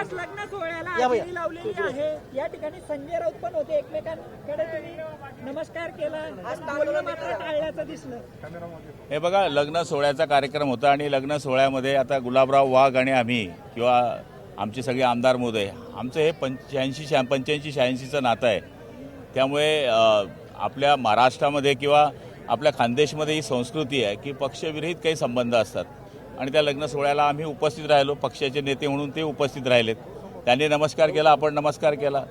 आज लग्न सोहळ्याला हजेरी लावलेली आहे. या ठिकाणी संजय राऊत पण होते. एकमेकांकडे तुम्ही नमस्कार केला, बोलणं मात्र टाळल्याचं दिसलं. हे बघा, लग्न सोहळ्याचा कार्यक्रम होता आणि लग्न सोहळ्यामध्ये आता गुलाबराव वाघ आणि आम्ही किंवा आमचे सगळे आमदार महोदय, आमचं हे 85-86चं नातं आहे. त्यामुळे आपल्या महाराष्ट्रामध्ये किंवा आपल्या खानदेशमध्ये ही संस्कृती आहे की पक्षविरहित काही संबंध असतात आणि त्या लग्न सोहळ्याला आम्ही उपस्थित राहिलो. पक्षाचे नेते म्हणून ते उपस्थित राहिलेत. त्यांनी नमस्कार केला, आपण नमस्कार केला.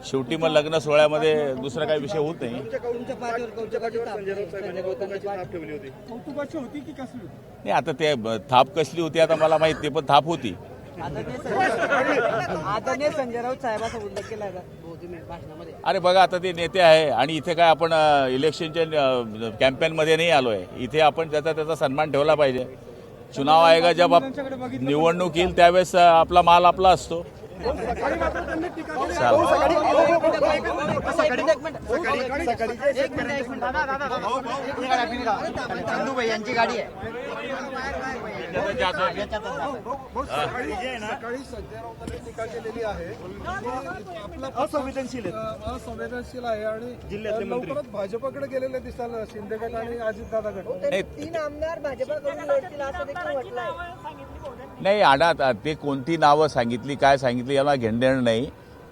शेवटी मग लग्न सोहळ्यामध्ये दुसरा काही विषय होत नाही. नाही, आता ते थाप कसली होती आता मला माहित नाही, पण थाप होती. संजय राऊत साहेबांचा उल्लेख केला भाषणामध्ये. अरे बघा, आता ते नेते आहे आणि इथे काय आपण इलेक्शनच्या कॅम्पेनमध्ये नाही आलो आहे. इथे आपण त्याचा सन्मान ठेवला पाहिजे. चुनाव आयोगा जेव्हा निवडणूक येईल त्यावेळेस आपला माल आपला असतो. यांची गाडी आहे. असंवेदनशील आहे आणि लवकरच भाजपकडे गेलेले दिसाल शिंदे गट आणि अजितदादाकडे. 3 आमदार भाजपकडून लढतील असं देखील म्हटलंय. नाही, आडा ते कोणती नावं सांगितली, काय सांगितली याला घेणदेणं नाही.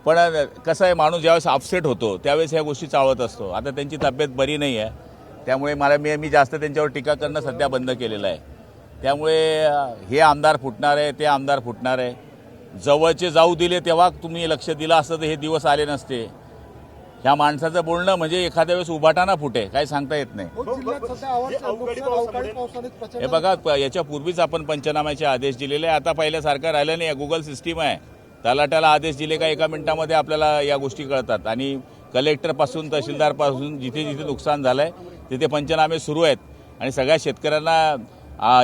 पण कसं आहे, माणूस ज्यावेळेस अपसेट होतो त्यावेळेस ह्या गोष्टी चाळत असतो. आता त्यांची तब्येत बरी नाही आहे, त्यामुळे मी जास्त त्यांच्यावर टीका करणं सध्या बंद केलेलं आहे. त्यामुळे हे आमदार फुटणार आहे, ते आमदार फुटणार आहे. जवळचे जाऊ दिले तेव्हा तुम्ही लक्ष दिलं असतं तर हे दिवस आले नसते. ह्या माणसाचं बोलणं म्हणजे एखाद्या वेळेस उभाटाना फुटे, काही सांगता येत नाही. हे बघा, याच्यापूर्वीच आपण पंचनाम्याचे आदेश दिलेले. आता पहिल्यासारखं राहिलं नाही. गुगल सिस्टीम आहे. तलाट्याला आदेश दिले का 1 मिनिटामध्ये आपल्याला या गोष्टी कळतात. आणि कलेक्टरपासून तहसीलदारपासून जिथे जिथे नुकसान झालं आहे तिथे पंचनामे सुरू आहेत. आणि सगळ्या शेतकऱ्यांना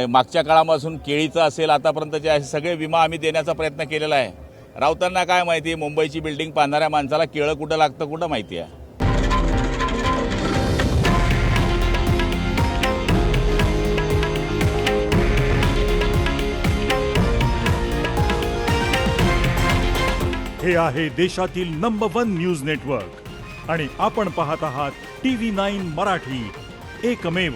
मागच्या काळापासून केळीचं असेल आतापर्यंतचे असे सगळे विमा आम्ही देण्याचा प्रयत्न केलेला आहे. राऊतांना काय माहिती, मुंबईची बिल्डिंग बांधणाऱ्या माणसाला केळं कुठं लागतं कुठं माहिती आहे. हे आहे देशातील नंबर 1 न्यूज नेटवर्क आणि आपण पाहत आहात TV9 मराठी, एकमेव.